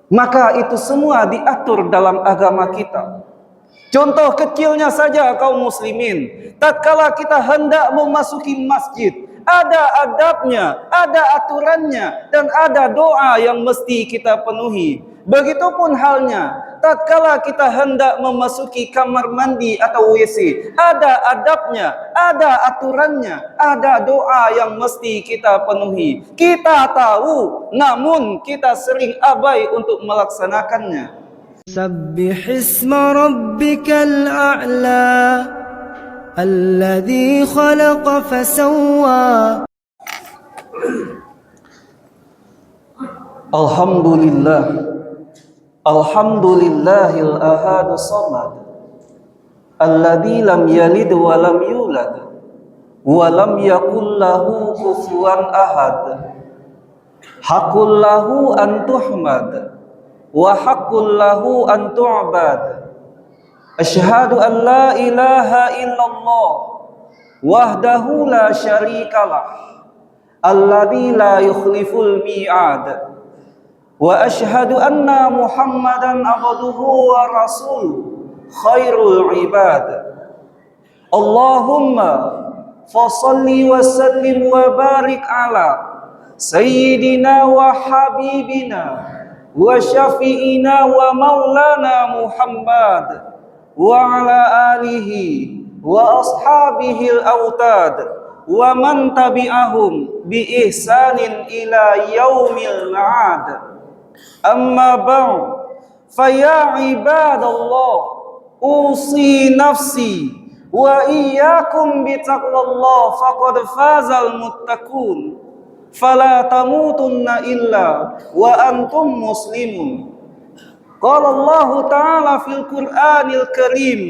Maka itu semua diatur dalam agama kita. Contoh kecilnya saja kaum muslimin, tatkala kita hendak memasuki masjid, ada adabnya, ada aturannya, dan ada doa yang mesti kita penuhi. Begitupun halnya, tatkala kita hendak memasuki kamar mandi atau WC, ada adabnya, ada aturannya, ada doa yang mesti kita penuhi. Kita tahu, namun kita sering abai untuk melaksanakannya. سبح اسم ربك الأعلى الذي خلق فسوى. Alhamdulillah, alhamdulillahil ahad samad, alladzi lam yalid wa lam yulad wa lam yakul lahu kufuwan ahad. Haqqul lahu an tuhmad wa haqqul lahu an tu'bad. Asyhadu an la ilaha illallah wahdahu la syarikalah, alladzi la yukhliful mi'ad. Wa asyhadu anna Muhammadan abduhu wa rasuluh khairul ibad. Allahumma fasalli wa sallim wa barik ala sayyidina wa habibina wa syafi'ina wa maulana Muhammad wa ala alihi wa ashabihi al-awtad wa man tabi'ahum bi ihsanin ila yaumil ma'ad. Amma ba'd, faya ibadallah, usi nafsi wa iyyakum bitaqwallah, faqad fazal muttaqun, fala tamutunna illa wa antum muslimun. Qala Allah Ta'ala fil Qur'anil Karim,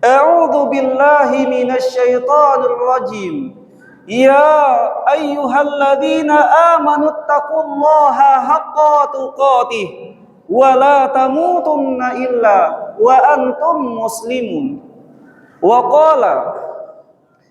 a'udzu billahi minasy syaithanir rajim. Ya ayyuhalladzina amanu taqullaha haqqa tuqatih wa la tamutunna illa wa antum muslimun. Wa qala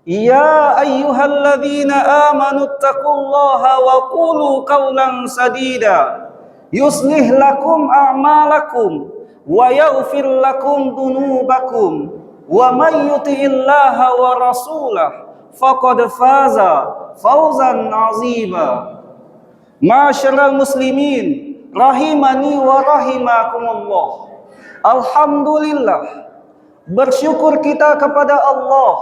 ya ayyuhalladzina amanu taqullaha wa qulu qawlan sadida yuslih lakum a'malakum wa yaghfir lakum dhunubakum wa may yuti'illaha wa rasulahu faqad faza fawzan azima. Ma'asyiral muslimin rahimani wa rahimakumullah. Alhamdulillah, bersyukur kita kepada Allah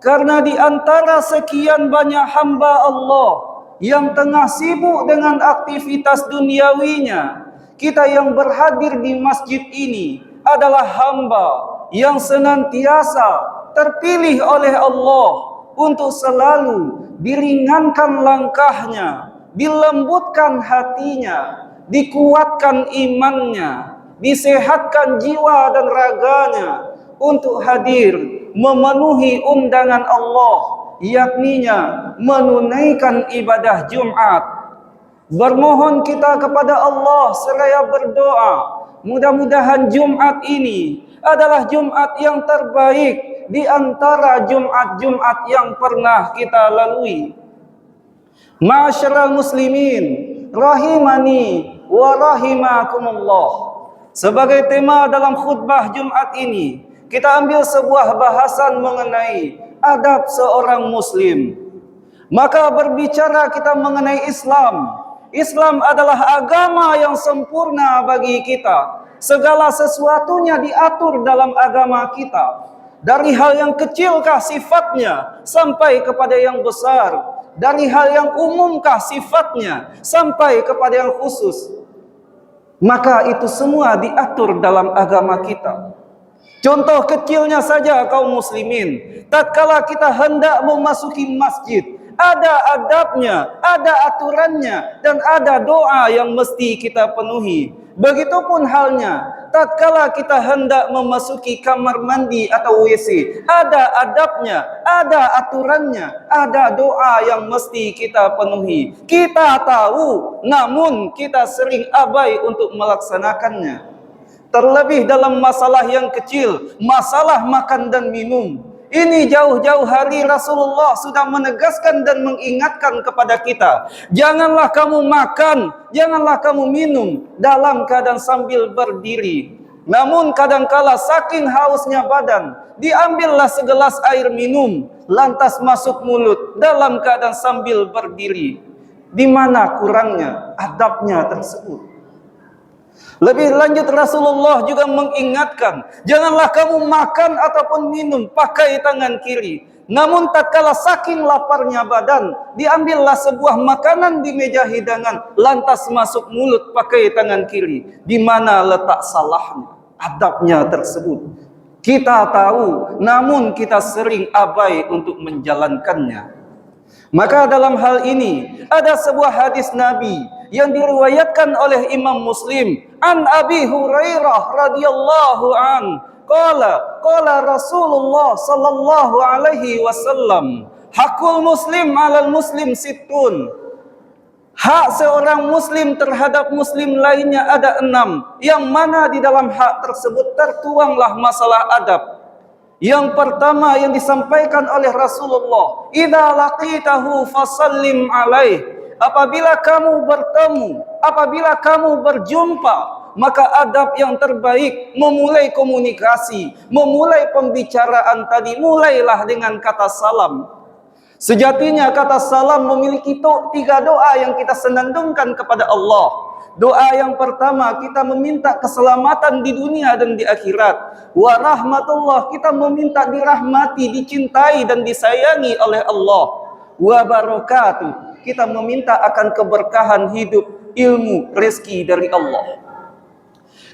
karena di antara sekian banyak hamba Allah yang tengah sibuk dengan aktivitas duniawinya, kita yang berhadir di masjid ini adalah hamba yang senantiasa terpilih oleh Allah untuk selalu diringankan langkahnya, dilembutkan hatinya, dikuatkan imannya, disehatkan jiwa dan raganya untuk hadir memenuhi undangan Allah, yakninya menunaikan ibadah Jumat. Bermohon kita kepada Allah seraya berdoa, mudah-mudahan Jumat ini adalah Jumat yang terbaik di antara Jumat-Jumat yang pernah kita lalui. Ma'asyiral muslimin rahimani wa rahimakumullah. Sebagai tema dalam khutbah Jumat ini, kita ambil sebuah bahasan mengenai adab seorang muslim. Maka berbicara kita mengenai Islam. Islam adalah agama yang sempurna bagi kita. Segala sesuatunya diatur dalam agama kita. Dari hal yang kecilkah sifatnya sampai kepada yang besar. Dari hal yang umumkah sifatnya sampai kepada yang khusus. Maka itu semua diatur dalam agama kita. Contoh kecilnya saja kaum muslimin, tatkala kita hendak memasuki masjid, ada adabnya, ada aturannya, dan ada doa yang mesti kita penuhi. Begitupun halnya, tatkala kita hendak memasuki kamar mandi atau WC, ada adabnya, ada aturannya, ada doa yang mesti kita penuhi. Kita tahu, namun kita sering abai untuk melaksanakannya. Terlebih dalam masalah yang kecil, masalah makan dan minum. Ini jauh-jauh hari Rasulullah sudah menegaskan dan mengingatkan kepada kita. Janganlah kamu makan, janganlah kamu minum dalam keadaan sambil berdiri. Namun kadangkala saking hausnya badan, diambillah segelas air minum, lantas masuk mulut dalam keadaan sambil berdiri. Di mana kurangnya adabnya tersebut? Lebih lanjut Rasulullah juga mengingatkan, janganlah kamu makan ataupun minum pakai tangan kiri. Namun tatkala saking laparnya badan, diambillah sebuah makanan di meja hidangan, lantas masuk mulut pakai tangan kiri. Di mana letak salahnya? Adabnya tersebut. Kita tahu, namun kita sering abai untuk menjalankannya. Maka dalam hal ini ada sebuah hadis Nabi yang diriwayatkan oleh Imam Muslim an Abi Hurairah radhiyallahu an qala Rasulullah sallallahu alaihi wasallam hakul muslim 'alal muslim sittun. Hak seorang muslim terhadap muslim lainnya ada 6, yang mana di dalam hak tersebut tertuanglah masalah adab. Yang pertama yang disampaikan oleh Rasulullah, idza laqitahu fasallim alaih. Apabila kamu bertemu, apabila kamu berjumpa, maka adab yang terbaik memulai komunikasi, memulai pembicaraan tadi, mulailah dengan kata salam. Sejatinya kata salam memiliki 3 doa yang kita senandungkan kepada Allah. Doa yang pertama, kita meminta keselamatan di dunia dan di akhirat. Wa rahmatullah, kita meminta dirahmati, dicintai dan disayangi oleh Allah. Wa barakatuh, kita meminta akan keberkahan hidup, ilmu, rezeki dari Allah.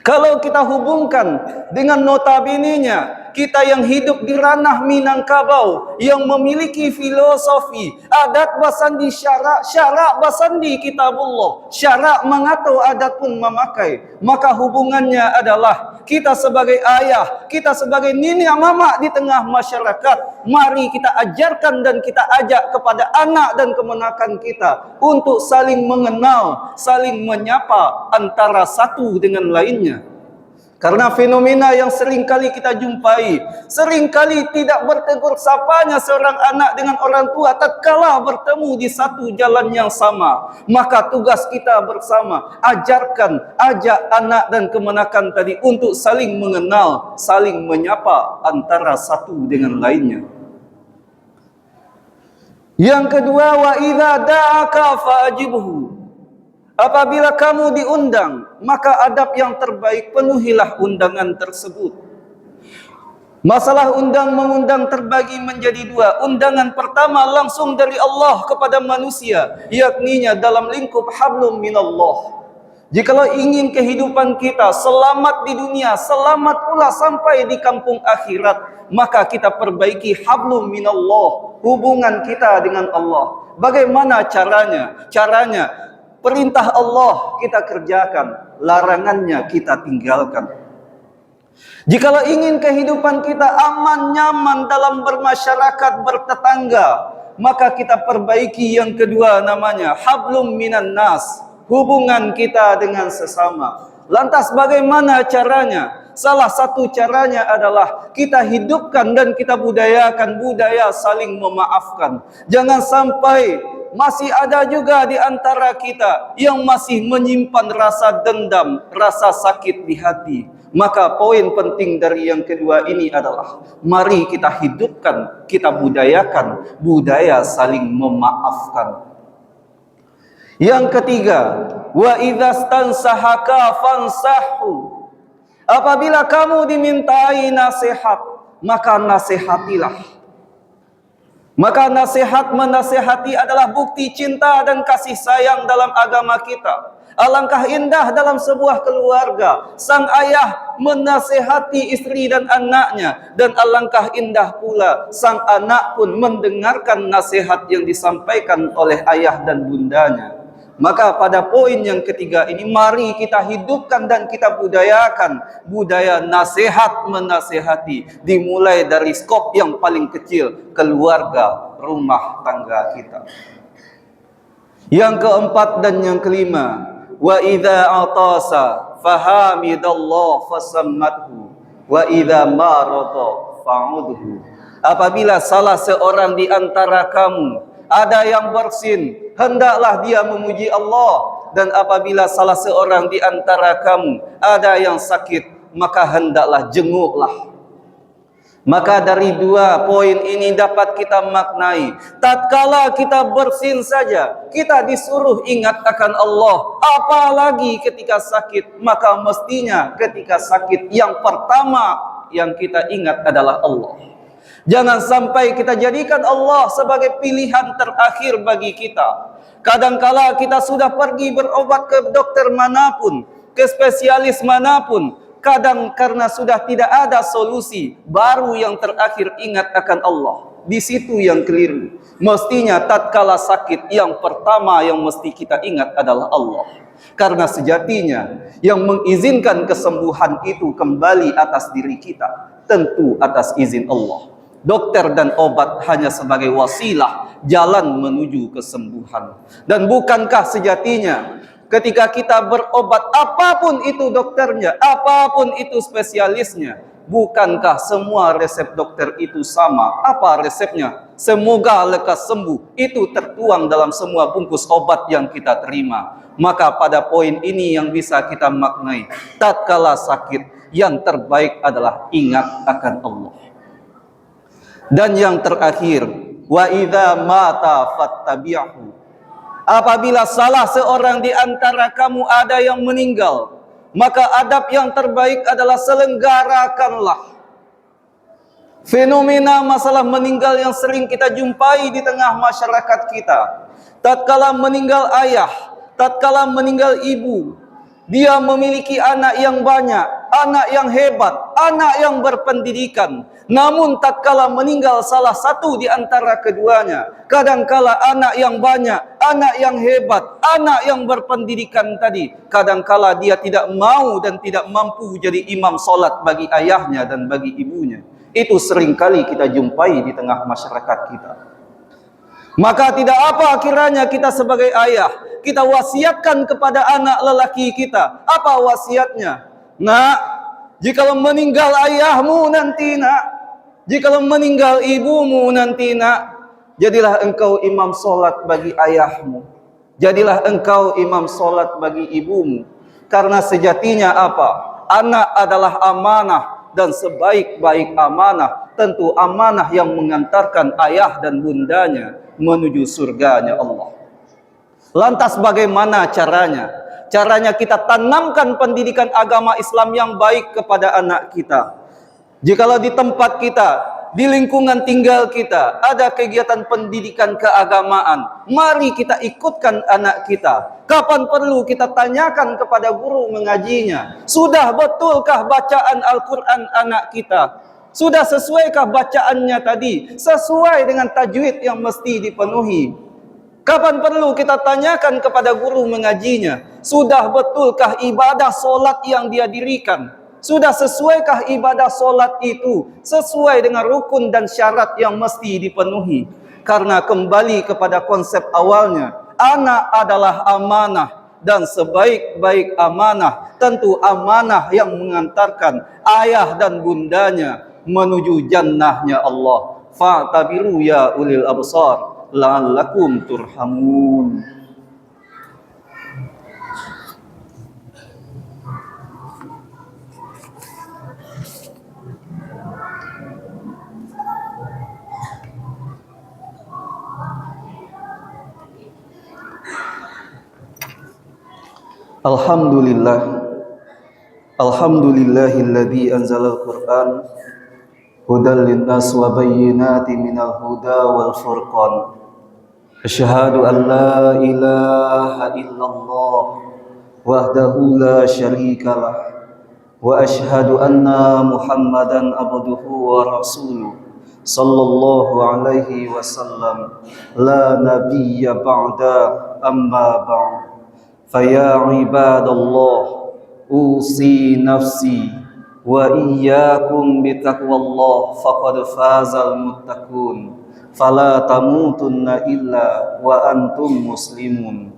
Kalau kita hubungkan dengan notabene-nya, kita yang hidup di ranah Minangkabau, yang memiliki filosofi, adat basandi syarak basandi kitabullah, syarak mengatur, adat pun memakai. Maka hubungannya adalah kita sebagai ayah, kita sebagai nini mama di tengah masyarakat. Mari kita ajarkan dan kita ajak kepada anak dan kemenakan kita untuk saling mengenal, saling menyapa antara satu dengan lainnya. Karena fenomena yang seringkali kita jumpai, seringkali tidak bertegur sapanya seorang anak dengan orang tua tatkala bertemu di satu jalan yang sama. Maka tugas kita bersama, ajarkan, ajak anak dan kemenakan tadi untuk saling mengenal, saling menyapa antara satu dengan lainnya. Yang kedua, wa idza da'aka fa'ajibhu. Apabila kamu diundang, maka adab yang terbaik penuhilah undangan tersebut. Masalah undang-mengundang terbagi menjadi 2. Undangan pertama langsung dari Allah kepada manusia, yakninya dalam lingkup hablum minallah. Jikalau ingin kehidupan kita selamat di dunia, selamat pula sampai di kampung akhirat, maka kita perbaiki hablum minallah, hubungan kita dengan Allah. Bagaimana caranya? Caranya, perintah Allah kita kerjakan, larangannya kita tinggalkan. Jikalau ingin kehidupan kita aman, nyaman dalam bermasyarakat, bertetangga, maka kita perbaiki yang kedua, namanya hablum minan nas, hubungan kita dengan sesama. Lantas bagaimana caranya? Salah satu caranya adalah kita hidupkan dan kita budayakan budaya saling memaafkan. Jangan sampai masih ada juga di antara kita yang masih menyimpan rasa dendam, rasa sakit di hati. Maka poin penting dari yang kedua ini adalah mari kita hidupkan, kita budayakan budaya saling memaafkan. Yang ketiga, wa idzastansahaka fansahu. Apabila kamu dimintai nasihat, maka nasihatilah. Maka nasihat menasihati adalah bukti cinta dan kasih sayang dalam agama kita. Alangkah indah dalam sebuah keluarga, sang ayah menasihati istri dan anaknya, dan alangkah indah pula sang anak pun mendengarkan nasihat yang disampaikan oleh ayah dan bundanya. Maka pada poin yang ketiga ini, mari kita hidupkan dan kita budayakan budaya nasihat menasihati, dimulai dari skop yang paling kecil, keluarga, rumah tangga kita. Yang keempat dan yang kelima, wa idza atasa fahamidallah fasammathu wa idza marada fa'udhu. Apabila salah seorang di antara kamu ada yang bersin, hendaklah dia memuji Allah. Dan apabila salah seorang di antara kamu ada yang sakit, maka hendaklah jenguklah. Maka dari dua poin ini dapat kita maknai, tatkala kita bersin saja, kita disuruh ingat akan Allah. Apalagi ketika sakit, maka mestinya ketika sakit yang pertama yang kita ingat adalah Allah. Jangan sampai kita jadikan Allah sebagai pilihan terakhir bagi kita. Kadangkala kita sudah pergi berobat ke dokter manapun, ke spesialis manapun, kadang karena sudah tidak ada solusi, baru yang terakhir ingat akan Allah. Di situ yang keliru. Mestinya tatkala sakit, yang pertama yang mesti kita ingat adalah Allah. Karena sejatinya yang mengizinkan kesembuhan itu kembali atas diri kita, tentu atas izin Allah. Dokter dan obat hanya sebagai wasilah jalan menuju kesembuhan. Dan bukankah sejatinya ketika kita berobat, apapun itu dokternya, apapun itu spesialisnya, bukankah semua resep dokter itu sama? Apa resepnya? Semoga lekas sembuh. Itu tertuang dalam semua bungkus obat yang kita terima. Maka pada poin ini yang bisa kita maknai, tatkala sakit, yang terbaik adalah ingat akan Allah. Dan yang terakhir, wa idza mata fattabi'hu. Apabila salah seorang di antara kamu ada yang meninggal, maka adab yang terbaik adalah selenggarakanlah. Fenomena masalah meninggal yang sering kita jumpai di tengah masyarakat kita. Tatkala meninggal ayah, tatkala meninggal ibu, dia memiliki anak yang banyak, anak yang hebat, anak yang berpendidikan. Namun tatkala meninggal salah satu di antara keduanya, kadangkala anak yang banyak, anak yang hebat, anak yang berpendidikan tadi, kadangkala dia tidak mau dan tidak mampu jadi imam solat bagi ayahnya dan bagi ibunya. Itu seringkali kita jumpai di tengah masyarakat kita. Maka tidak apa kiranya kita sebagai ayah, kita wasiatkan kepada anak lelaki kita. Apa wasiatnya? Nak, jikalau meninggal ayahmu nanti nak, jikalau meninggal ibumu nanti nak, jadilah engkau imam solat bagi ayahmu. Jadilah engkau imam solat bagi ibumu. Karena sejatinya apa? Anak adalah amanah. Dan sebaik-baik amanah, tentu amanah yang mengantarkan ayah dan bundanya menuju surganya Allah. Lantas bagaimana caranya? Caranya kita tanamkan pendidikan agama Islam yang baik kepada anak kita. Jikalau di tempat kita, di lingkungan tinggal kita, ada kegiatan pendidikan keagamaan, mari kita ikutkan anak kita. Kapan perlu kita tanyakan kepada guru mengajinya, sudah betulkah bacaan Al-Quran anak kita? Sudah sesuaikah bacaannya tadi? Sesuai dengan tajwid yang mesti dipenuhi. Kapan perlu kita tanyakan kepada guru mengajinya, sudah betulkah ibadah solat yang dia dirikan? Sudah sesuaikah ibadah solat itu sesuai dengan rukun dan syarat yang mesti dipenuhi? Karena kembali kepada konsep awalnya, anak adalah amanah. Dan sebaik-baik amanah, tentu amanah yang mengantarkan ayah dan bundanya menuju jannahnya Allah. Fa'tabiru ya ulil absar la'allakum turhamun. Alhamdulillah. Alhamdulillahilladzi anzalal Qur'an hudal linnas wa bayyinatin minal huda wal furqan. Asyhadu an la ilaha illallah wahdahu la syarikalah wa asyhadu anna Muhammadan abduhu wa rasuluh sallallahu alaihi wasallam la nabiyya ba'da amma ba'd. Faya ibadallah usi nafsi wa iyyakum bitaqwallah faqad fazal muttaqun fala tamutunna illa wa antum muslimun.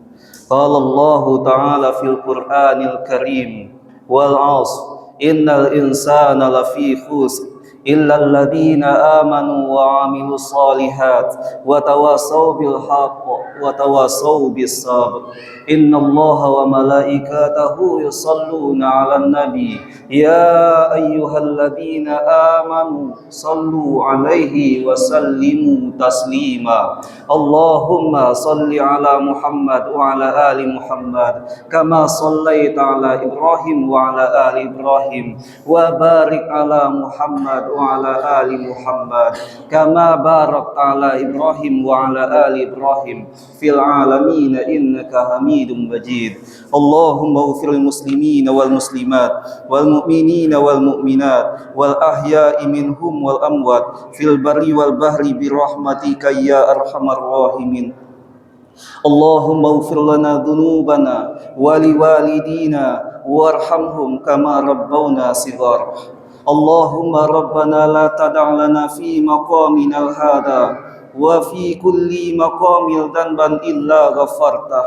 Qala Allah ta'ala fil Qur'anil Karim wal 'asr innal insana lafi khusr إلا الذين آمنوا وعملوا الصالحات وتواصوا بالحق وتواصوا بالصبر إن الله وملائكته يصلون على النبي يا أيها الذين آمنوا صلوا عليه وسلموا تسليما اللهم صل على محمد وعلى آل محمد كما صليت على إبراهيم وعلى آل إبراهيم وبارك على محمد وعلى آل محمد كما باركت على إبراهيم وعلى آل إبراهيم في العالمين إنك حميد مجيد اللهم اغفر للمسلمين والمسلمات والمؤمنين والمؤمنات والأحياء منهم والأموات في البر والبحر برحمتك يا أرحم الراحمين اللهم اغفر لنا ذنوبنا ولوالدينا وارحمهم كما ربونا صغارا اللهم ربنا لا تدع لنا في مقامنا هذا وفي كل مقام ذنبا إلا غفرته.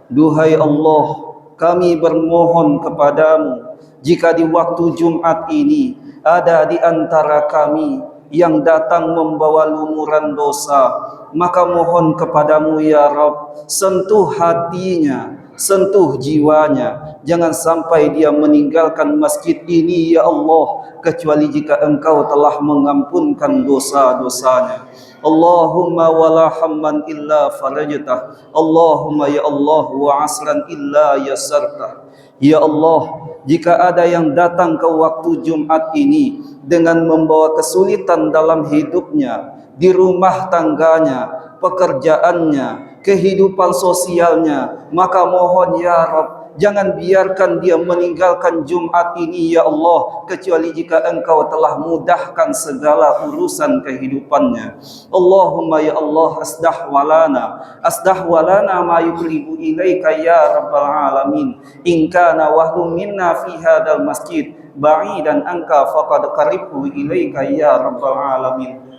Duhai Allah, kami bermohon kepadamu, jika di waktu Jumat ini ada di antara kami yang datang membawa lumuran dosa, maka mohon kepadamu ya Rabb, sentuh hatinya, sentuh jiwanya, jangan sampai dia meninggalkan masjid ini ya Allah, kecuali jika engkau telah mengampunkan dosa-dosanya. Allahumma wala hamman illa farajtah, Allahumma ya Allah wa asran illa yasartah. Ya Allah, jika ada yang datang ke waktu Jumat ini dengan membawa kesulitan dalam hidupnya, di rumah tangganya, pekerjaannya, kehidupan sosialnya, maka mohon ya Rabb, jangan biarkan dia meninggalkan Jumat ini ya Allah, kecuali jika engkau telah mudahkan segala urusan kehidupannya. Allahumma ya Allah, asdah walana ma yuqribu ilaika ya Rabbal alamin. In kana wahlum minna fi hadzal masjid ba'idan anka faqad qaribhu ilaika ya Rabbal alamin.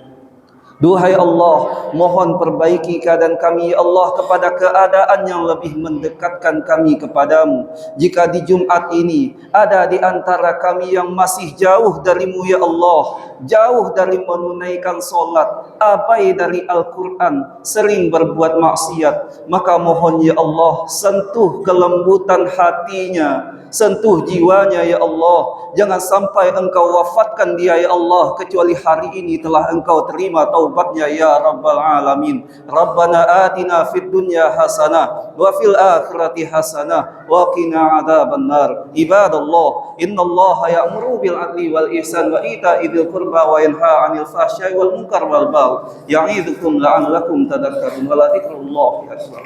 Duhai Allah, mohon perbaiki keadaan kami ya Allah kepada keadaan yang lebih mendekatkan kami kepadamu. Jika di Jumat ini ada di antara kami yang masih jauh darimu ya Allah, jauh dari menunaikan solat, abai dari Al-Quran, sering berbuat maksiat, maka mohon ya Allah, sentuh kelembutan hatinya, sentuh jiwanya ya Allah. Jangan sampai engkau wafatkan dia ya Allah, kecuali hari ini telah engkau terima taubatnya ya Rabbal alamin. Rabbana atina fid dunya hasanah wa fil akhirati hasanah wa qina adzabannar. Ibadallah, innallaha ya'muru bil adli wal ihsan wa ita'i dzil qurba wa yanha 'anil fahsya'i wal munkar wal baghi ya'idzukum la'allakum tadhakkarun. Wa la dzikrullahi akbar.